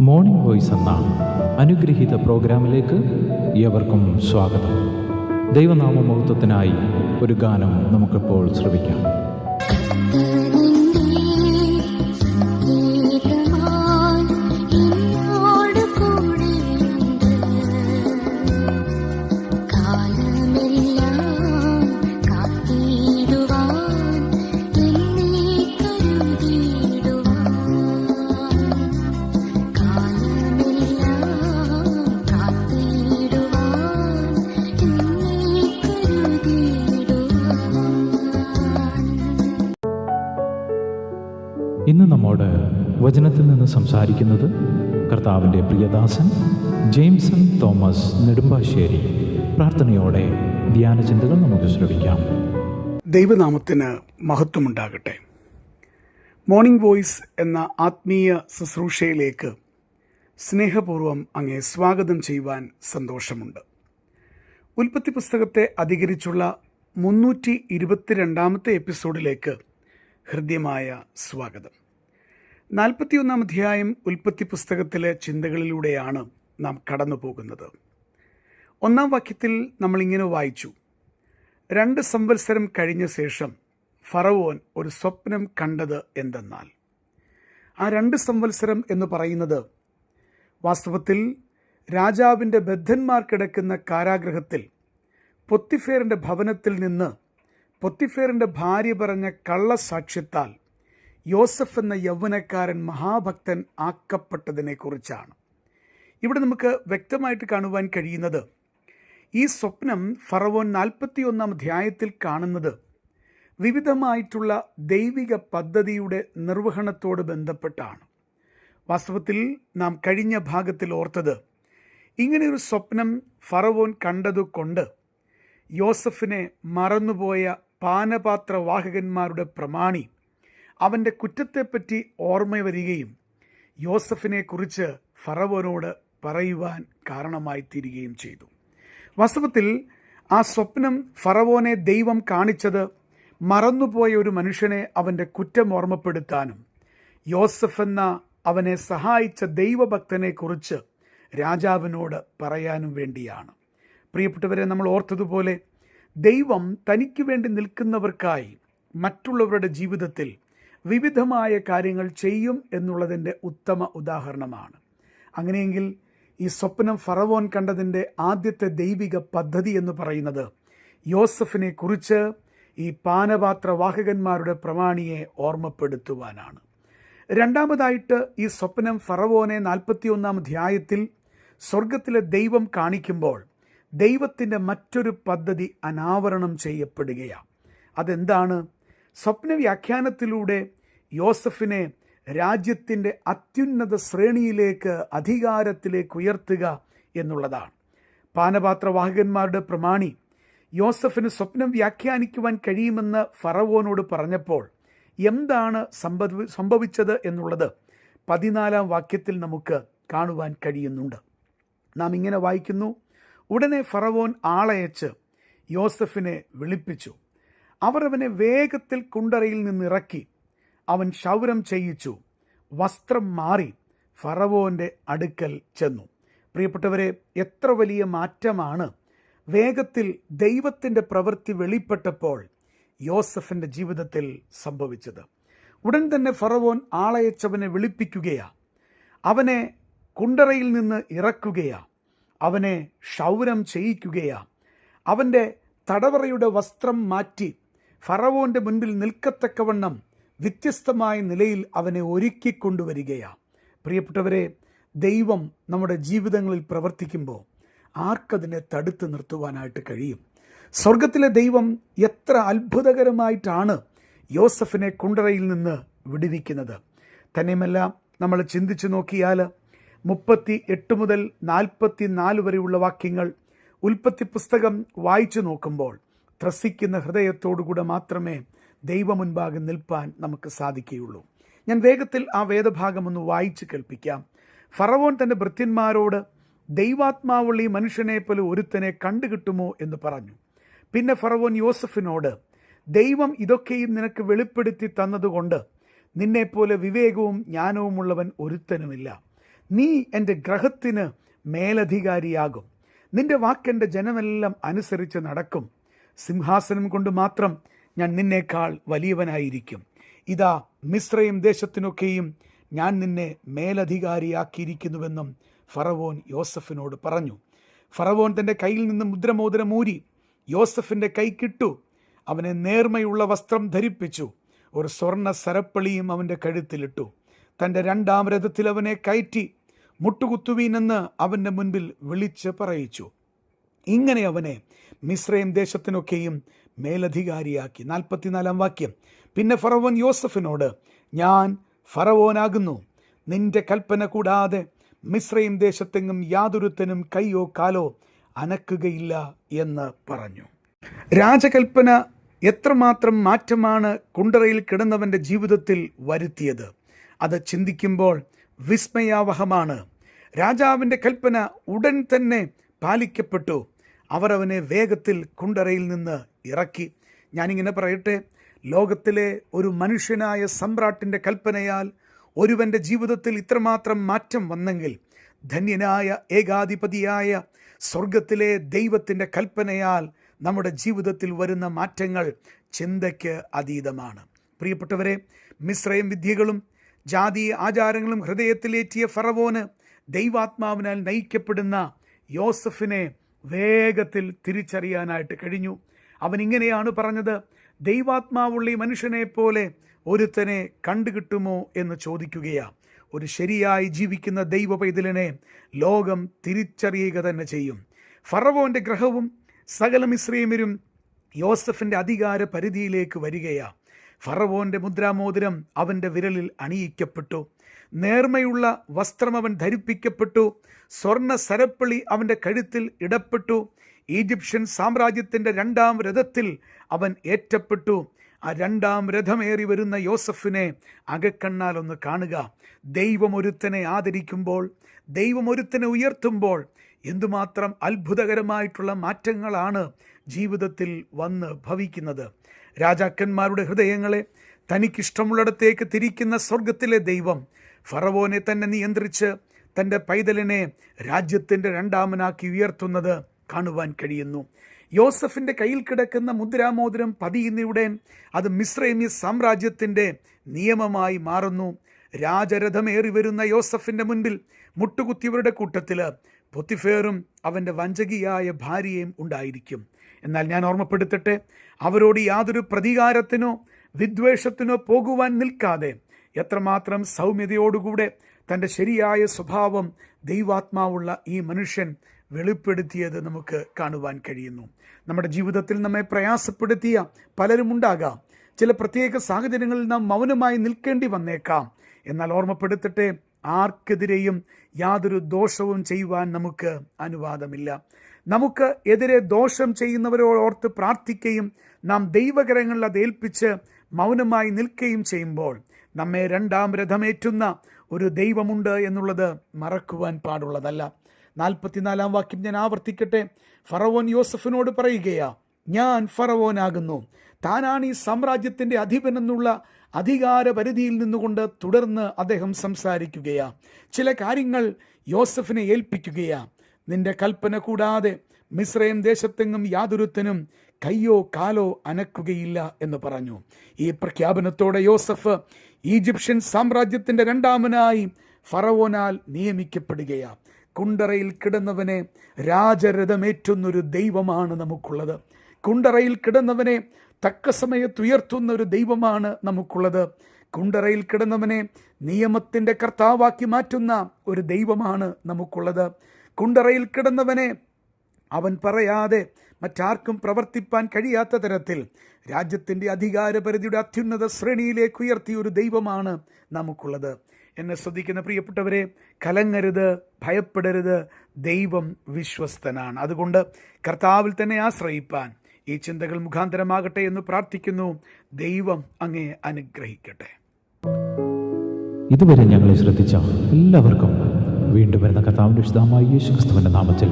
Morning voice എന്ന അനുഗ്രഹീത പ്രോഗ്രാമിലേക്ക് ഏവർക്കും സ്വാഗതം. ദൈവനാമമഹത്വത്തിനായി ഒരു ഗാനം നമുക്കിപ്പോൾ ശ്രവിക്കാം. ഇന്ന് നമ്മോട് വചനത്തിൽ നിന്ന് സംസാരിക്കുന്നത് കർത്താവിൻ്റെ പ്രിയദാസൻ ജെയിംസൺ തോമസ് നെടുമ്പാശ്ശേരി. പ്രാർത്ഥനയോടെ ധ്യാനചിന്തകൾ നമുക്ക് ശ്രവിക്കാം. ദൈവനാമത്തിന് മഹത്വമുണ്ടാകട്ടെ. മോർണിംഗ് വോയിസ് എന്ന ആത്മീയ ശുശ്രൂഷയിലേക്ക് സ്നേഹപൂർവ്വം അങ്ങേ സ്വാഗതം ചെയ്യുവാൻ സന്തോഷമുണ്ട്. ഉൽപ്പത്തി പുസ്തകത്തെ അധികരിച്ചുള്ള 322 എപ്പിസോഡിലേക്ക് ഹൃദ്യമായ സ്വാഗതം. 41 അധ്യായം ഉൽപ്പത്തി പുസ്തകത്തിലെ ചിന്തകളിലൂടെയാണ് നാം കടന്നു പോകുന്നത്. 1 വാക്യത്തിൽ നമ്മളിങ്ങനെ വായിച്ചു: 2 സംവത്സരം കഴിഞ്ഞ ശേഷം ഫറവോൻ ഒരു സ്വപ്നം കണ്ടത് എന്തെന്നാൽ. ആ 2 സംവത്സരം എന്ന് പറയുന്നത് വാസ്തവത്തിൽ രാജാവിൻ്റെ ബദ്ധന്മാർ കിടക്കുന്ന കാരാഗൃഹത്തിൽ പൊത്തിഫേറിൻ്റെ ഭവനത്തിൽ നിന്ന് പൊത്തിഫേറിൻ്റെ ഭാര്യ പറഞ്ഞ കള്ളസാക്ഷ്യത്താൽ യോസഫ് എന്ന യൗവനക്കാരൻ മഹാഭക്തൻ ആക്കപ്പെട്ടതിനെക്കുറിച്ചാണ്. ഇവിടെ നമുക്ക് വ്യക്തമായിട്ട് കാണുവാൻ കഴിയുന്നത്, ഈ സ്വപ്നം ഫറവോൻ 41 അധ്യായത്തിൽ കാണുന്നത് വിവിധമായിട്ടുള്ള ദൈവിക പദ്ധതിയുടെ നിർവഹണത്തോട് ബന്ധപ്പെട്ടാണ്. വാസ്തവത്തിൽ നാം കഴിഞ്ഞ ഭാഗത്തിൽ ഓർത്തത്, ഇങ്ങനെയൊരു സ്വപ്നം ഫറവോൻ കണ്ടതുകൊണ്ട് യോസഫിനെ മറന്നുപോയ പാനപാത്രവാഹകന്മാരുടെ പ്രമാണി അവൻ്റെ കുറ്റത്തെപ്പറ്റി ഓർമ്മ വരികയും യോസഫിനെ കുറിച്ച് ഫറവോനോട് പറയുവാൻ കാരണമായി തീരുകയും ചെയ്തു. വാസ്തവത്തിൽ ആ സ്വപ്നം ഫറവോനെ ദൈവം കാണിച്ചത് മറന്നുപോയ ഒരു മനുഷ്യനെ അവൻ്റെ കുറ്റം ഓർമ്മപ്പെടുത്താനും യോസഫ് എന്ന അവനെ സഹായിച്ച ദൈവഭക്തനെ കുറിച്ച് രാജാവിനോട് പറയാനും വേണ്ടിയാണ്. പ്രിയപ്പെട്ടവരെ, നമ്മൾ ഓർത്തതുപോലെ ദൈവം തനിക്ക് വേണ്ടി നിൽക്കുന്നവർക്കായി മറ്റുള്ളവരുടെ ജീവിതത്തിൽ വിവിധമായ കാര്യങ്ങൾ ചെയ്യും എന്നുള്ളതിൻ്റെ ഉത്തമ ഉദാഹരണമാണ്. അങ്ങനെയെങ്കിൽ ഈ സ്വപ്നം ഫറവോൻ കണ്ടതിൻ്റെ ആദ്യത്തെ ദൈവിക പദ്ധതി എന്ന് പറയുന്നത് യോസഫിനെ കുറിച്ച് ഈ പാനപാത്രവാഹകന്മാരുടെ പ്രമാണിയെ ഓർമ്മപ്പെടുത്തുവാനാണ്. രണ്ടാമതായിട്ട് ഈ സ്വപ്നം ഫറവോനെ 41 അധ്യായത്തിൽ സ്വർഗത്തിലെ ദൈവം കാണിക്കുമ്പോൾ ദൈവത്തിൻ്റെ മറ്റൊരു പദ്ധതി അനാവരണം ചെയ്യപ്പെടുകയാണ്. അതെന്താണ്? സ്വപ്ന വ്യാഖ്യാനത്തിലൂടെ യോസഫിനെ രാജ്യത്തിൻ്റെ അത്യുന്നത ശ്രേണിയിലേക്ക്, അധികാരത്തിലേക്ക് ഉയർത്തുക എന്നുള്ളതാണ്. പാനപാത്രവാഹകന്മാരുടെ പ്രമാണി യോസഫിന് സ്വപ്നം വ്യാഖ്യാനിക്കുവാൻ കഴിയുമെന്ന് ഫറവോനോട് പറഞ്ഞപ്പോൾ എന്താണ് സംഭവിച്ചത് എന്നുള്ളത് 14 വാക്യത്തിൽ നമുക്ക് കാണുവാൻ കഴിയുന്നുണ്ട്. നാം ഇങ്ങനെ വായിക്കുന്നു: ഉടനെ ഫറവോൻ ആളയച്ച് യോസഫിനെ വിളിപ്പിച്ചു. അവർ അവനെ വേഗത്തിൽ കുണ്ടറയിൽ നിന്നിറക്കി. അവൻ ക്ഷൗരം ചെയ്യിച്ചു, വസ്ത്രം മാറി ഫറവോൻ്റെ അടുക്കൽ ചെന്നു. പ്രിയപ്പെട്ടവരെ, എത്ര വലിയ മാറ്റമാണ് വേഗത്തിൽ ദൈവത്തിൻ്റെ പ്രവൃത്തി വെളിപ്പെട്ടപ്പോൾ യോസഫിൻ്റെ ജീവിതത്തിൽ സംഭവിച്ചത്. ഉടൻ തന്നെ ഫറവോൻ ആളയച്ചവനെ വിളിപ്പിക്കുകയാണ്, അവനെ കുണ്ടറയിൽ നിന്ന് ഇറക്കുകയാണ്, അവനെ ക്ഷൗരം ചെയ്യിക്കുകയാണ്, അവൻ്റെ തടവറയുടെ വസ്ത്രം മാറ്റി ഫറവോൻ്റെ മുൻപിൽ നിൽക്കത്തക്കവണ്ണം വ്യത്യസ്തമായ നിലയിൽ അവനെ ഒരുക്കിക്കൊണ്ടുവരികയാണ്. പ്രിയപ്പെട്ടവരെ, ദൈവം നമ്മുടെ ജീവിതങ്ങളിൽ പ്രവർത്തിക്കുമ്പോൾ ആർക്കതിനെ തടുത്ത് നിർത്തുവാനായിട്ട് കഴിയും? സ്വർഗത്തിലെ ദൈവം എത്ര അത്ഭുതകരമായിട്ടാണ് യോസഫിനെ കുണ്ടറയിൽ നിന്ന് വിടുവിക്കുന്നത്. തന്നെയുമല്ല, നമ്മൾ ചിന്തിച്ചു നോക്കിയാൽ 38 മുതൽ 44 വരെയുള്ള വാക്യങ്ങൾ ഉൽപ്പത്തി പുസ്തകം വായിച്ചു നോക്കുമ്പോൾ ത്രസിക്കുന്ന ഹൃദയത്തോടുകൂടെ മാത്രമേ ദൈവമുൻപാകെ നിൽപ്പാൻ നമുക്ക് സാധിക്കുകയുള്ളൂ. ഞാൻ വേഗത്തിൽ ആ വേദഭാഗം ഒന്ന് വായിച്ച് കേൾപ്പിക്കാം. ഫറവോൻ തൻ്റെ ഭൃത്യന്മാരോട്, ദൈവാത്മാവുള്ള ഈ മനുഷ്യനെ പോലെ ഒരുത്തനെ കണ്ടുകിട്ടുമോ എന്ന് പറഞ്ഞു. പിന്നെ ഫറവോൻ യോസഫിനോട്, ദൈവം ഇതൊക്കെയും നിനക്ക് വെളിപ്പെടുത്തി തന്നതുകൊണ്ട് നിന്നെപ്പോലെ വിവേകവും ജ്ഞാനവുമുള്ളവൻ ഒരുത്തനുമില്ല. നീ എൻ്റെ ഗ്രഹത്തിന് മേലധികാരിയാകും. നിന്റെ വാക്കെൻ്റെ ജനമെല്ലാം അനുസരിച്ച് നടക്കും. സിംഹാസനം കൊണ്ട് മാത്രം ഞാൻ നിന്നേക്കാൾ വലിയവനായിരിക്കും. ഇതാ, മിസ്രയീം ദേശത്തിനൊക്കെയും ഞാൻ നിന്നെ മേലധികാരിയാക്കിയിരിക്കുന്നുവെന്നും ഫറവോൻ യോസഫിനോട് പറഞ്ഞു. ഫറവോൻ തൻ്റെ കയ്യിൽ നിന്ന് മുദ്രമോതിരം ഊരി യോസഫിൻ്റെ കൈക്കിട്ടു. അവനെ നേർമയുള്ള വസ്ത്രം ധരിപ്പിച്ചു. ഒരു സ്വർണ്ണ സരപ്പളിയും അവൻ്റെ കഴുത്തിലിട്ടു. തൻ്റെ 2-ാം രഥത്തിൽ അവനെ കയറ്റി മുട്ടുകുത്തുവീനെന്ന് അവൻ്റെ മുൻപിൽ വിളിച്ച് പറയിച്ചു. ഇങ്ങനെ അവനെ മിസ്രയീം ദേശത്തിനൊക്കെയും മേലധികാരിയാക്കി. 44-ാം വാക്യം. പിന്നെ ഫറവോൻ യോസഫിനോട്, ഞാൻ ഫറവോനാകുന്നു. നിന്റെ കൽപ്പന കൂടാതെ മിസ്രയീം ദേശത്തെങ്ങും യാതൊരുത്തനും കയ്യോ കാലോ അനക്കുകയില്ല എന്ന് പറഞ്ഞു. രാജകൽപ്പന എത്രമാത്രം മാറ്റമാണ് കുണ്ടറയിൽ കിടന്നവൻ്റെ ജീവിതത്തിൽ വരുത്തിയത്. അത് ചിന്തിക്കുമ്പോൾ വിസ്മയാവഹമാണ്. രാജാവിൻ്റെ കൽപ്പന ഉടൻ തന്നെ പാലിക്കപ്പെട്ടു. അവർ അവനെ വേഗത്തിൽ കുണ്ടറയിൽ നിന്ന് ഇറക്കി. ഞാനിങ്ങനെ പറയട്ടെ, ലോകത്തിലെ ഒരു മനുഷ്യനായ സമ്രാട്ടിൻ്റെ കൽപ്പനയാൽ ഒരുവൻ്റെ ജീവിതത്തിൽ ഇത്രമാത്രം മാറ്റം വന്നെങ്കിൽ, ധന്യനായ ഏകാധിപതിയായ സ്വർഗത്തിലെ ദൈവത്തിൻ്റെ കൽപ്പനയാൽ നമ്മുടെ ജീവിതത്തിൽ വരുന്ന മാറ്റങ്ങൾ ചിന്തയ്ക്ക് അതീതമാണ്. പ്രിയപ്പെട്ടവരെ, മിസ്രയീം വിദ്യകളും ജാതീയ ആചാരങ്ങളും ഹൃദയത്തിലേറ്റിയ ഫറവോന് ദൈവാത്മാവിനാൽ നയിക്കപ്പെടുന്ന യോസഫിനെ വേഗത്തിൽ തിരിച്ചറിയാനായിട്ട് കഴിഞ്ഞു. അവൻ ഇങ്ങനെയാണ് പറഞ്ഞത്, ദൈവാത്മാവുള്ള ഈ മനുഷ്യനെ പോലെ ഒരുത്തനെ കണ്ടുകിട്ടുമോ എന്ന് ചോദിക്കുകയാണ്. ഒരു ശരിയായി ജീവിക്കുന്ന ദൈവ പൈതലിനെ ലോകം തിരിച്ചറിയുക തന്നെ ചെയ്യും. ഫറവോൻ്റെ ഗ്രഹവും സകല മിസ്രയീമ്യരും യോസഫിൻ്റെ അധികാര പരിധിയിലേക്ക് വരികയാണ്. ഫറവോൻ്റെ മുദ്രാമോതിരം അവൻ്റെ വിരലിൽ അണിയിക്കപ്പെട്ടു. നേർമയുള്ള വസ്ത്രം അവൻ ധരിപ്പിക്കപ്പെട്ടു. സ്വർണ്ണ സരപ്പളി അവൻ്റെ കഴുത്തിൽ ഇടപ്പെട്ടു. ഈജിപ്ഷ്യൻ സാമ്രാജ്യത്തിൻ്റെ 2-ാം രഥത്തിൽ അവൻ ഏറ്റപ്പെട്ടു. ആ 2-ാം രഥമേറി വരുന്ന യോസഫിനെ അകക്കണ്ണാൽ ഒന്ന് കാണുക. ദൈവം ഒരുത്തനെ ആദരിക്കുമ്പോൾ, ദൈവം ഒരുത്തനെ ഉയർത്തുമ്പോൾ എന്തുമാത്രം അത്ഭുതകരമായിട്ടുള്ള മാറ്റങ്ങളാണ് ജീവിതത്തിൽ വന്ന് ഭവിക്കുന്നത്. രാജാക്കന്മാരുടെ ഹൃദയങ്ങളെ തനിക്കിഷ്ടമുള്ളിടത്തേക്ക് തിരിക്കുന്ന സ്വർഗത്തിലെ ദൈവം ഫറവോനെ തന്നെ നിയന്ത്രിച്ച് തൻ്റെ പൈതലിനെ രാജ്യത്തിൻ്റെ 2-ാമനാക്കി ഉയർത്തുന്നത് കാണുവാൻ കഴിയുന്നു. യോസഫിൻ്റെ കയ്യിൽ കിടക്കുന്ന മുദ്രാമോതിരം പതിയുന്നയുടൻ അത് മിസ്രയീമ്യ സാമ്രാജ്യത്തിൻ്റെ നിയമമായി മാറുന്നു. രാജരഥമേറി വരുന്ന യോസഫിൻ്റെ മുൻപിൽ മുട്ടുകുത്തിയവരുടെ കൂട്ടത്തിൽ പൊത്തിഫേറും അവൻ്റെ വഞ്ചകിയായ ഭാര്യയും ഉണ്ടായിരിക്കും. എന്നാൽ ഞാൻ ഓർമ്മപ്പെടുത്തട്ടെ, അവരോട് യാതൊരു പ്രതികാരത്തിനോ വിദ്വേഷത്തിനോ പോകുവാൻ നിൽക്കാതെ എത്രമാത്രം സൗമ്യതയോടുകൂടെ തൻ്റെ ശരിയായ സ്വഭാവം ദൈവാത്മാവുള്ള ഈ മനുഷ്യൻ വെളിപ്പെടുത്തിയത് നമുക്ക് കാണുവാൻ കഴിയുന്നു. നമ്മുടെ ജീവിതത്തിൽ നമ്മെ പ്രയാസപ്പെടുത്തിയ പലരും ഉണ്ടാകാം. ചില പ്രത്യേക സാഹചര്യങ്ങളിൽ നാം മൗനമായി നിൽക്കേണ്ടി വന്നേക്കാം. എന്നാൽ ഓർമ്മപ്പെടുത്തട്ടെ, ആർക്കെതിരെയും യാതൊരു ദോഷവും ചെയ്യുവാൻ നമുക്ക് അനുവാദമില്ല. നമുക്ക് എതിരെ ദോഷം ചെയ്യുന്നവരോടോർത്ത് പ്രാർത്ഥിക്കുകയും നാം ദൈവകരങ്ങളിൽ അത് ഏൽപ്പിച്ച് മൗനമായി നിൽക്കുകയും ചെയ്യുമ്പോൾ നമ്മെ 2-ാം രഥമേറ്റുന്ന ഒരു ദൈവമുണ്ട് എന്നുള്ളത് മറക്കുവാൻ പാടുള്ളതല്ല. 44-ാം വാക്യം ഞാൻ ആവർത്തിക്കട്ടെ. ഫറവോൻ യോസഫിനോട് പറയുകയാ, ഞാൻ ഫറവോനാകുന്നു. താനാണ് ഈ സാമ്രാജ്യത്തിൻ്റെ അധിപനെന്നുള്ള അധികാര പരിധിയിൽ നിന്നുകൊണ്ട് തുടർന്ന് അദ്ദേഹം സംസാരിക്കുകയാ. ചില കാര്യങ്ങൾ യോസഫിനെ ഏൽപ്പിക്കുകയാ. നിന്റെ കൽപ്പന കൂടാതെ മിസ്രയീം ദേശത്തെങ്ങും യാതൊരുത്തനും കയ്യോ കാലോ അനക്കുകയില്ല എന്ന് പറഞ്ഞു. ഈ പ്രഖ്യാപനത്തോടെ യോസഫ് ഈജിപ്ഷ്യൻ സാമ്രാജ്യത്തിൻ്റെ 2-ാമനായി ഫറവോനാൽ നിയമിക്കപ്പെടുകയാ. കുണ്ടറയിൽ കിടന്നവനെ രാജരഥമേറ്റുന്നൊരു ദൈവമാണ് നമുക്കുള്ളത്. കുണ്ടറയിൽ കിടന്നവനെ തക്ക സമയത്തുയർത്തുന്ന ഒരു ദൈവമാണ് നമുക്കുള്ളത്. കുണ്ടറയിൽ കിടന്നവനെ നിയമത്തിൻ്റെ കർത്താവാക്കി മാറ്റുന്ന ഒരു ദൈവമാണ് നമുക്കുള്ളത്. കുണ്ടറയിൽ കിടന്നവനെ അവൻ പറയാതെ മറ്റാർക്കും പ്രവർത്തിപ്പാൻ കഴിയാത്ത തരത്തിൽ രാജ്യത്തിൻ്റെ അധികാരപരിധിയുടെ അത്യുന്നത ശ്രേണിയിലേക്ക് ഉയർത്തിയ ഒരു ദൈവമാണ് നമുക്കുള്ളത്. എന്നെ ശ്രദ്ധിക്കുന്ന പ്രിയപ്പെട്ടവരെ, കലങ്ങരുത്, ഭയപ്പെടരുത്. ദൈവം വിശ്വസ്തനാണ്. അതുകൊണ്ട് കർത്താവിൽ തന്നെ ആശ്രയിപ്പാൻ ഈ ചിന്തകൾ മുഖാന്തരമാകട്ടെ എന്ന് പ്രാർത്ഥിക്കുന്നു. ദൈവം അങ്ങേ അനുഗ്രഹിക്കട്ടെ. ഇതുവരെ ഞങ്ങളെ ശ്രദ്ധിച്ച എല്ലാവർക്കും വീണ്ടും വരുന്ന കർത്താവിൻ്റെ വിശുദ്ധമായ യേശുക്രിസ്തുവിൻ്റെ നാമത്തിൽ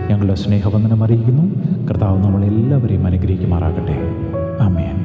ഞങ്ങളുടെ സ്നേഹവന്ദനം അറിയിക്കുന്നു. കർത്താവ് നമ്മളെല്ലാവരെയും അനുഗ്രഹിക്കുമാറാകട്ടെ. ആമേൻ.